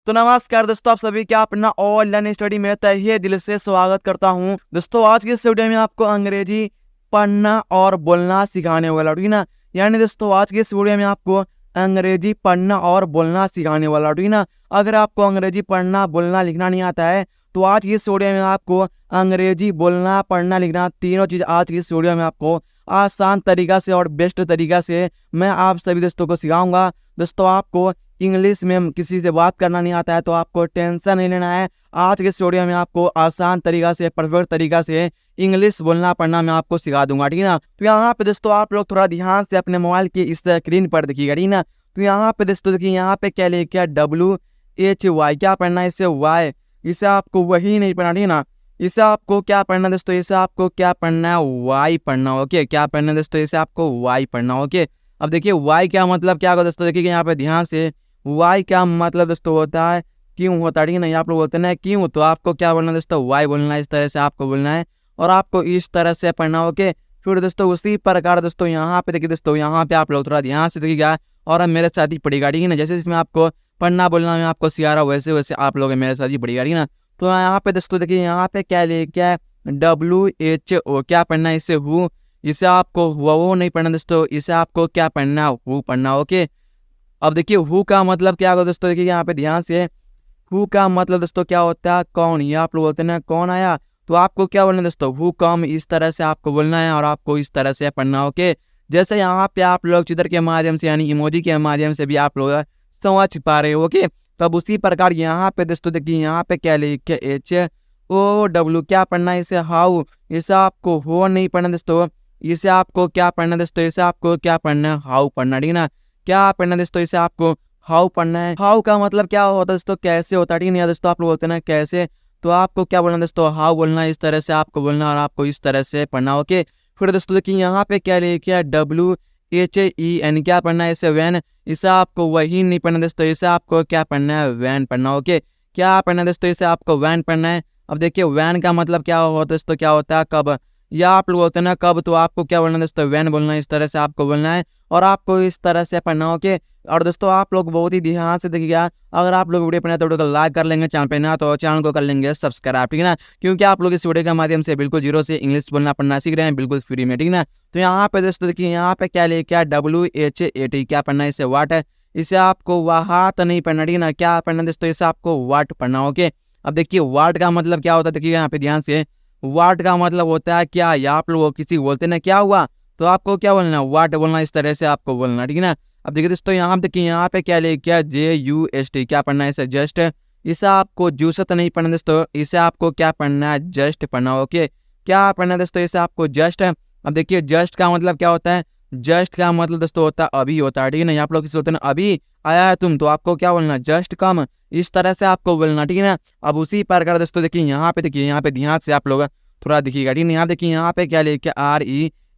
तो नमस्कार दोस्तों, आप सभी का अपना ऑनलाइन स्टडी में तहे दिल से स्वागत करता हूं। दोस्तों आज की इस वीडियो में आपको अंग्रेजी पढ़ना और बोलना सिखाने वाला, ठीक ना। यानी दोस्तों आज की इस वीडियो में आपको अंग्रेजी पढ़ना और बोलना सिखाने वाला, ठीक ना। अगर आपको अंग्रेजी पढ़ना बोलना लिखना नहीं आता है तो आज की इस वीडियो में आपको अंग्रेजी बोलना पढ़ना लिखना तीनों चीज़ आज की इस वीडियो में आपको आसान तरीका से और बेस्ट तरीका से मैं आप सभी दोस्तों को सिखाऊंगा। दोस्तों आपको इंग्लिश में किसी से बात करना नहीं आता है तो आपको टेंशन नहीं लेना है। आज के इस वीडियो में आपको आसान तरीका से परफेक्ट तरीका से इंग्लिश बोलना पढ़ना मैं आपको सिखा दूंगा, ठीक है ना। तो यहाँ पे दोस्तों आप लोग थोड़ा ध्यान से अपने मोबाइल की इस स्क्रीन पर देखिएगा, ठीक है ना। तो यहाँ पे दोस्तों देखिए, यहाँ पे क्या लिखा है WHY, क्या पढ़ना है इसे वाई, इसे आपको वही नहीं पढ़ना, ठीक है ना। इसे आपको क्या पढ़ना है दोस्तों, इसे आपको क्या पढ़ना है वाई पढ़ना, ओके। क्या पढ़ना है दोस्तों, इसे आपको वाई पढ़ना, ओके। अब देखिए वाई क्या मतलब क्या होगा दोस्तों, देखिए यहाँ पे ध्यान से वाई क्या मतलब दोस्तों होता है क्यों होता है, ठीक है ना। आप लोग बोलते हैं क्यों, तो आपको क्या बोलना है दोस्तों वाई बोलना है, इस तरह से आपको बोलना है और आपको इस तरह से पढ़ना, ओके। फिर दोस्तों उसी प्रकार दोस्तों यहाँ पे देखिए दोस्तों, यहाँ पे आप लोग थोड़ा ध्यान से देखिएगा और अब मेरे साथ ही पढ़िएगा, ठीक है ना। जैसे इसमें आपको पढ़ना बोलना में आपको सिखा रहा हूँ वैसे वैसे आप लोग मेरे साथ ही पढ़िएगा, ठीक है ना। तो यहाँ पे दोस्तों देखिए, यहाँ पे क्या लिखा है WHO, क्या पढ़ना है इसे हु, इसे आपको वो नहीं पढ़ना दोस्तों, इसे आपको क्या पढ़ना हु पढ़ना, ओके। अब देखिए हु का मतलब क्या होगा दोस्तों, देखिए यहाँ पे ध्यान से, हु का मतलब दोस्तों क्या होता है कौन, ये आप लोग बोलते हैं कौन आया, तो आपको क्या बोलना है दोस्तों हु कम, इस तरह से आपको बोलना है और आपको इस तरह से पढ़ना, ओके। जैसे यहाँ पे आप लोग चित्र के माध्यम से यानी इमोजी के माध्यम से भी आप लोग समझ पा रहे हो, ओके। तब उसी प्रकार यहाँ पे दोस्तों देखिए, यहाँ पे क्या लिखे HOW, क्या पढ़ना है इसे हाउ, इसे आपको हो नहीं पढ़ना दोस्तों, इसे आपको क्या पढ़ना दोस्तों, इसे आपको क्या पढ़ना है हाउ पढ़ना, ठीक है ना। क्या पढ़ना दोस्तों, इसे आपको हाउ पढ़ना है। हाउ का मतलब क्या होता है दोस्तों, कैसे होता है, ठीक है दोस्तों। आप लोग बोलते हैं कैसे, तो आपको क्या बोलना दोस्तों हाउ बोलना है, इस तरह से आपको बोलना और आपको इस तरह से पढ़ना, ओके। फिर दोस्तों देखिए यहाँ पे क्या लिखा है WHEN, क्या पढ़ना है इसे वैन, इसे आपको वही नहीं पढ़ना दोस्तों, इसे आपको क्या पढ़ना है वैन पढ़ना, ओके। क्या पढ़ना दोस्तों, इसे आपको वैन पढ़ना है। अब देखिए वैन का मतलब क्या होता है दोस्तों, क्या होता है कब, या आप लोग बोलते हैं ना कब, तो आपको क्या बोलना है दोस्तों वैन बोलना है, इस तरह से आपको बोलना है और आपको इस तरह से पढ़ना, ओके। और दोस्तों आप लोग बहुत ही ध्यान से देखिएगा, अगर आप लोग वीडियो पढ़ना तो वीडियो को लाइक कर लेंगे, चैनल पे ना तो चैनल को कर लेंगे सब्सक्राइब, ठीक है ना। क्योंकि आप लोग इस वीडियो के माध्यम से बिल्कुल जीरो से इंग्लिश बोलना पढ़ना सीख रहे हैं बिल्कुल फ्री में, ठीक है ना। तो यहाँ पे दोस्तों देखिए, यहाँ पे क्या लिखा है WHAT, क्या पढ़ना है इसे वाट है, इसे आपको वाहात नहीं पढ़ना, ठीक है ना। क्या पढ़ना दोस्तों, इसे आपको वाट पढ़ना, ओके। अब देखिए वाट का मतलब क्या होता है, देखिए यहाँ पे ध्यान से, वाट का मतलब होता है क्या, या आप लोग किसी बोलते ना क्या हुआ, तो आपको क्या बोलना वाट बोलना, इस तरह से आपको बोलना, ठीक है ना। अब देखिए दोस्तों यहाँ देखिए, यहाँ पे क्या लिखा JUST, क्या पढ़ना है इसे जस्ट, इसे आपको जूसत नहीं पढ़ना दोस्तों, इसे आपको क्या पढ़ना है जस्ट पढ़ना, ओके। क्या पढ़ना है दोस्तों, इसे आपको जस्ट। अब देखिए जस्ट का मतलब क्या होता है, जस्ट का मतलब दोस्तों होता है अभी होता है, ठीक है ना। आप लोग किसी होते हैं अभी आया है तुम, तो आपको क्या बोलना जस्ट कम, इस तरह से आपको बोलना, ठीक है ना। अब उसी प्रकार दोस्तों देखिए, यहाँ पे देखिए, यहाँ पे ध्यान से आप लोग थोड़ा देखिएगा, ठीक है। यहाँ देखिए, यहाँ पे क्या लिखा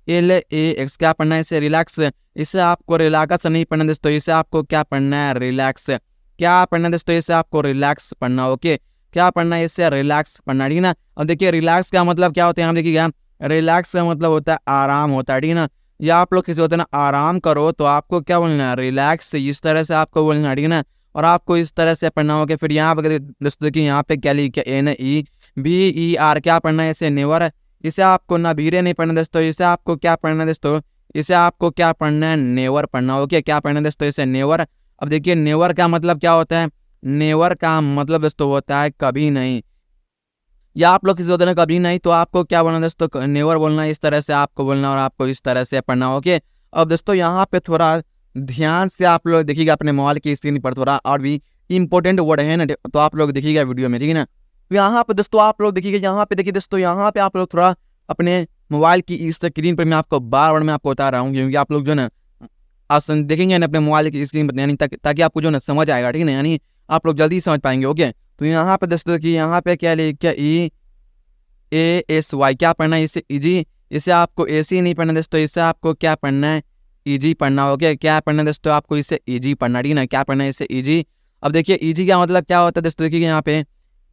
RELAX, क्या पढ़ना है इसे रिलैक्स, इसे आपको रिलैक्स नहीं पढ़ना दोस्तों, इसे आपको क्या पढ़ना है रिलैक्स। क्या पढ़ना है दोस्तों, इसे आपको रिलैक्स पढ़ना, ओके। क्या पढ़ना है इसे रिलैक्स पढ़ना, ठीक है ना। अब देखिए रिलैक्स का मतलब क्या होता है, हम देखिएगा रिलैक्स का मतलब होता है आराम होता है, ठीक है ना। या आप लोग किसी होते हैं ना आराम करो, तो आपको क्या बोलना है रिलैक्स, इस तरह से आपको बोलना है, ठीक है ना। और आपको इस तरह से पढ़ना होगा। फिर यहाँ पे दोस्तों देखिए, यहाँ पे क्या लिखा है NEVER, क्या पढ़ना है इसे नेवर, इसे आपको नबीरे नहीं पढ़ना दोस्तों, इसे आपको क्या पढ़ना है दोस्तों, इसे आपको क्या पढ़ना है नेवर पढ़ना, ओके। क्या पढ़ना है दोस्तों, इसे नेवर। अब देखिए नेवर का मतलब क्या होता है, नेवर का मतलब दोस्तों होता है कभी नहीं, या आप लोग किसी होते हैं कभी नहीं, तो आपको क्या बोलना दोस्तों नेवर बोलना, इस तरह से आपको बोलना और आपको इस तरह से पढ़ना, ओके। अब दोस्तों यहाँ पे थोड़ा ध्यान से आप लोग देखिएगा अपने मोबाइल की स्क्रीन पर, थोड़ा और भी इंपॉर्टेंट वर्ड है ना, तो आप लोग देखिएगा वीडियो में, ठीक है ना। यहाँ पे दोस्तों आप लोग देखिएगा, यहाँ पे देखिए दोस्तों, यहाँ पे आप लोग थोड़ा अपने मोबाइल की इस स्क्रीन पर मैं आपको बार बार मैं आपको बता रहा हूँ, क्योंकि आप लोग जो ना देखेंगे ना अपने मोबाइल की स्क्रीन पर, यानी ताकि आपको जो ना समझ आएगा, ठीक है ना, यानी आप लोग जल्दी समझ पाएंगे, ओके। तो यहाँ पे दोस्तों देखिए, यहाँ पे क्या लिखा EASY, क्या पढ़ना है इसे इजी, इसे आपको ऐसी नहीं पढ़ना दोस्तों, इसे आपको क्या पढ़ना है इजी पढ़ना, ओके। क्या पढ़ना है दोस्तों, आपको इसे इजी पढ़ना, ठीक है ना। क्या पढ़ना है इसे इजी। अब देखिए इजी का मतलब क्या होता है दोस्तों, देखिए यहाँ पे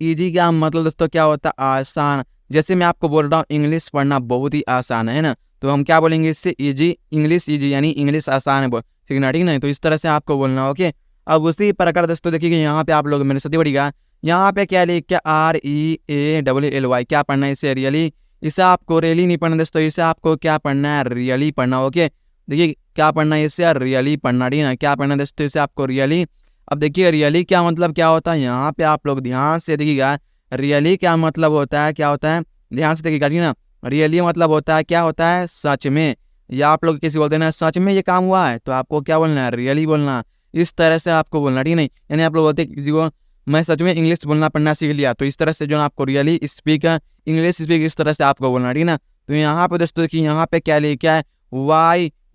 इजी का मतलब दोस्तों क्या होता है आसान। जैसे मैं आपको बोल रहा हूँ इंग्लिश पढ़ना बहुत ही आसान है ना, तो हम क्या बोलेंगे इससे इजी, इंग्लिश इजी यानी इंग्लिश आसान है सीखना, ठीक है ना। तो इस तरह से आपको बोलना, ओके। अब उसी प्रकार दोस्तों देखिए यहाँ पे आप लोग मेरे साथ पढ़िएगा, यहाँ पे क्या लिखा REALLY, क्या पढ़ना है इसे रियली, इसे आपको रियली नहीं पढ़ना दोस्तों, इसे आपको क्या पढ़ना है रियली पढ़ना। ओके, देखिए क्या पढ़ना है इसे रियली पढ़ना, ठीक है ना, क्या पढ़ना है दोस्तों इसे आपको रियली। अब देखिए रियली क्या मतलब क्या होता है, यहाँ पे आप लोग ध्यान से देखिएगा, रियली क्या मतलब होता है, क्या होता है, ध्यान से देखिएगा, ठीक है ना। रियली मतलब होता है क्या होता है, सच में, या आप लोग किसी बोलते हैं ना सच में ये काम हुआ है, तो आपको क्या बोलना है, रियली बोलना, इस तरह से आपको बोलना, ठीक नहीं। यानी आप लोग बोलते हैं किसी को मैं सच में इंग्लिश बोलना पढ़ना सीख लिया, तो इस तरह से जो आपको रियली स्पीक इंग्लिश स्पीक, इस तरह से आपको बोलना, ठीक ना। तो यहाँ पे दोस्तों देखिए यहाँ पे क्या लिखा है,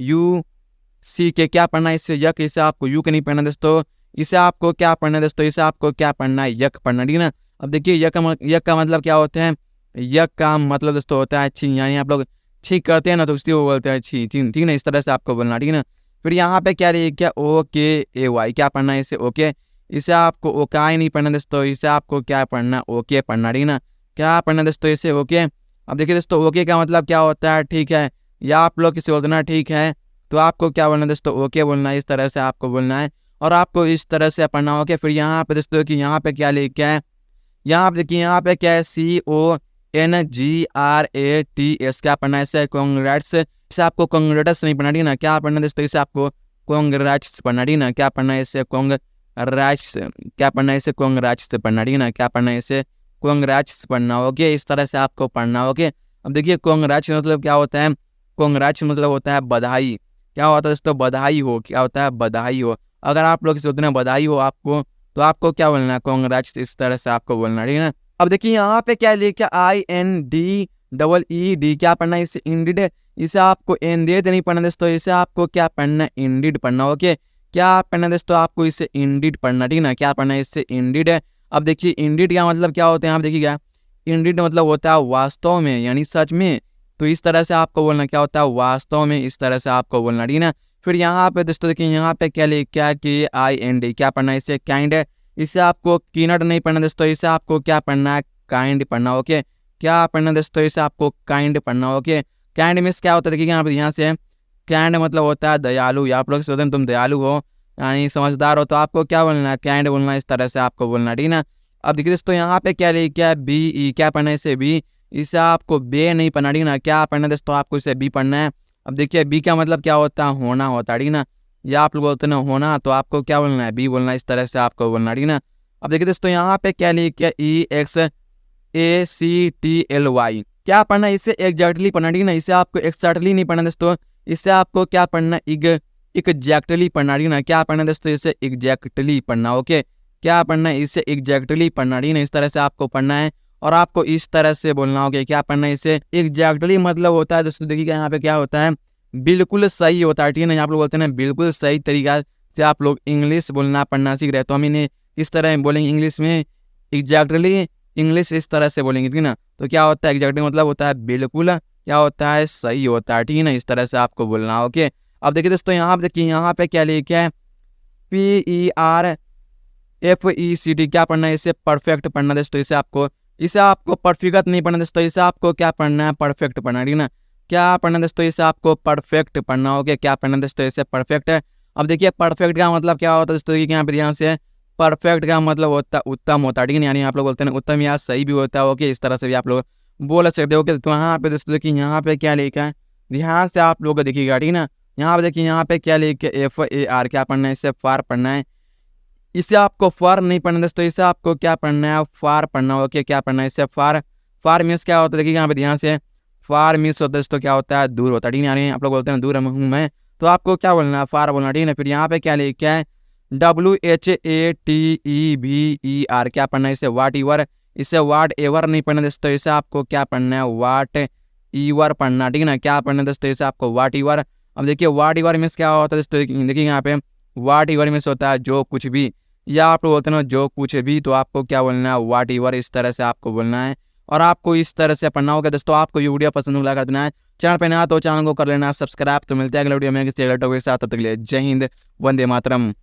YUCK, क्या पढ़ना है इससे यक, इसे आपको यू के नहीं पढ़ना दोस्तों, इसे आपको क्या पढ़ना है दोस्तों, इसे आपको क्या पढ़ना है यक पढ़ना, ठीक ना। अब देखिए यक का मतलब क्या होता है, यक का मतलब दोस्तों होता है छी, यानी आप लोग छींक करते हैं ना तो उसकी वो बोलते हैं छी, ठीक ना, इस तरह से आपको बोलना, ठीक ना। फिर यहाँ पे क्या लिखा है OKAY, क्या पढ़ना है इसे ओके, इसे आपको ओकाई नहीं पढ़ना दोस्तों, इसे आपको क्या पढ़ना ओके पढ़ना, ठीक ना, क्या पढ़ना दोस्तों इसे ओके। अब देखिए दोस्तों ओके का मतलब क्या होता है, ठीक है, या आप लोग किसी बोलते ना ठीक है, तो आपको क्या बोलना दोस्तों ओके बोलना है, इस तरह से आपको बोलना है और आपको इस तरह से पढ़ना ओके। फिर यहाँ पे दोस्तों कि यहाँ पे क्या लिखा है, यहाँ पे देखिए यहाँ पे क्या है CONGRATS, क्या पढ़ना है इसे कॉन्ग्रेट्स, इसे आपको कॉन्ग्रेट्स नहीं पढ़ना, ठीक ना, क्या पढ़ना दोस्तों इसे आपको कॉन्ग्रेट्स पढ़ना, ठीक ना, क्या पढ़ना है इसे कॉन्ग्रेट्स, क्या पढ़ना है इसे कॉन्ग्रेट्स पढ़ना, ठीक ना, क्या पढ़ना है इसे कॉन्ग्रेट्स पढ़ना ओके, इस तरह से आपको पढ़ना ओके। अब देखिए कॉन्ग्रेट्स मतलब क्या होता है, कॉन्ग्रेट्स मतलब होता है बधाई, क्या होता है दोस्तों बधाई हो, क्या होता है बधाई हो। अगर आप लोग किसी होते हैं बधाई हो आपको, तो आपको क्या बोलना है कॉन्ग्रेट्स, इस तरह से आपको बोलना, ठीक है ना। अब देखिए यहाँ पे क्या लिखा INDEED, क्या पढ़ना है इसे इंडिड, इसे आपको इंडेड नहीं पढ़ना दोस्तों, इसे आपको क्या पढ़ना इंडिड पढ़ना ओके, क्या पढ़ना दोस्तों आपको इसे इंडिड पढ़ना, ठीक ना, क्या पढ़ना है इससे इंडिड है। अब देखिए इंडिड का मतलब क्या होता है, आप देखिएगा इंडिड मतलब होता है वास्तव में, यानी सच में, तो इस तरह से आपको बोलना क्या होता है वास्तव में, इस तरह से आपको बोलना, ठीक ना। फिर यहाँ पे दोस्तों देखिए यहाँ पे क्या लिखा है कि IND, क्या पढ़ना है इसे काइंड है, इसे आपको कीनट नहीं पढ़ना दोस्तों, इसे आपको क्या पढ़ना है काइंड पढ़ना ओके, क्या पढ़ना दोस्तों इसे आपको काइंड पढ़ना ओके। काइंड मीन्स क्या होता है देखिए यहाँ पे, यहाँ से काइंड मतलब होता है दयालु, या आप लोग सोचते हैं तुम दयालु हो यानी समझदार हो, तो आपको क्या बोलना है काइंड बोलना, इस तरह से आपको बोलना, ठीक ना। अब देखिए दोस्तों यहाँ पे क्या लिखा है BE, क्या पढ़ना है इसे बी, इसे आपको बे नहीं पढ़ना, ठीक ना, क्या पढ़ना दोस्तों आपको इसे बी पढ़ना है। अब देखिए बी का मतलब क्या होता है होना होता है, ठीक ना, या आप लोग बोलते हैं ना होना, तो आपको क्या बोलना है बी बोलना, इस तरह से आपको बोलना, ठीक ना। अब देखिए दोस्तों यहाँ पे क्या लिखा है EXACTLY, क्या पढ़ना है इसे एग्जैक्टली पढ़ना, ठीक ना, इसे आपको एक्जैक्टली नहीं पढ़ना दोस्तों, इसे आपको क्या पढ़ना एग्जैक्टली पढ़ना, ठीक ना, क्या पढ़ना दोस्तों इसे एग्जैक्टली पढ़ना ओके, क्या पढ़ना है इसे एग्जैक्टली पढ़ना, ठीक ना, इस तरह से आपको पढ़ना है और आपको इस तरह से बोलना होगा, क्या पढ़ना है इसे एग्जैक्टली मतलब होता है दोस्तों देखिएगा यहाँ पे क्या होता है बिल्कुल सही होता है, ठीक है ना, आप लोग बोलते हैं ना बिल्कुल सही तरीका से आप लोग इंग्लिश बोलना पढ़ना सीख रहे हैं, तो हम इन्हें इस तरह बोलेंगे इंग्लिश में एग्जैक्टली, इंग्लिश इस तरह से बोलेंगे, ठीक ना। तो क्या होता है एग्जैक्टली मतलब होता है बिल्कुल, क्या होता है सही होता है, ठीक है ना, इस तरह से आपको बोलना ओके। अब देखिए दोस्तों यहाँ पे देखिए यहाँ पे क्या लिखा है PERFECT, क्या पढ़ना है इसे परफेक्ट पढ़ना दोस्तों, इसे आपको परफेक्ट नहीं पढ़ना दोस्तों, इसे आपको क्या पढ़ना है परफेक्ट पढ़ना, ठीक ना, क्या पढ़ना दोस्तों इसे आपको परफेक्ट पढ़ना ओके, क्या पढ़ना दोस्तों इसे परफेक्ट है। अब देखिए परफेक्ट का मतलब क्या होता है दोस्तों, यहाँ पे ध्यान से परफेक्ट का मतलब होता है उत्तम होता है, ठीक है, यानी आप लोग बोलते हैं उत्तम या सही भी होता है ओके, इस तरह से भी आप लोग बोल सकते हो ओके। तो यहाँ पे दोस्तों देखिए यहाँ पे क्या लिखा है, ध्यान से आप लोग देखिएगा, ठीक ना, यहाँ पे देखिए यहाँ पे क्या लिखा है FAR, क्या पढ़ना है इसे फार पढ़ना है, इसे आपको फार नहीं पढ़ना दोस्तों, इसे आपको क्या पढ़ना है फार पढ़ना ओके, क्या पढ़ना है इसे फार। फार मीन्स क्या होता है देखिए यहाँ पे ध्यान से, फार मीन्स होता है दोस्तों क्या होता है दूर होता है, ठीक है, यानी आप लोग बोलते हैं दूर हूँ मैं, तो आपको क्या बोलना है फार बोलना, ठीक है। फिर यहाँ पे क्या लिखा है WHATEVER, क्या पढ़ना है इसे वाट ईवर, इसे वाट एवर नहीं पढ़ना दोस्तों, इसे आपको क्या पढ़ना है वाट ईवर पढ़ना, ठीक है ना, क्या पढ़ना दोस्तों इसे आपको वाट ईवर। अब देखिए वाट ईवर मीन्स क्या होता है दोस्तों, देखिए यहाँ पे वाट ईवर मीन्स होता है जो कुछ भी, या आप लोग बोलते हैं ना जो कुछ भी, तो आपको क्या बोलना है वाट ईवर, इस तरह से आपको बोलना है और आपको इस तरह से पढ़ना होगा दोस्तों। आपको ये वीडियो पसंद होगा कर देना है, चैनल पे नया तो चैनल को कर लेना सब्सक्राइब। तो मिलते हैं अगले वीडियो में किसी अगले टॉपिक के साथ, तब तक के लिए जय हिंद, वंदे मातरम।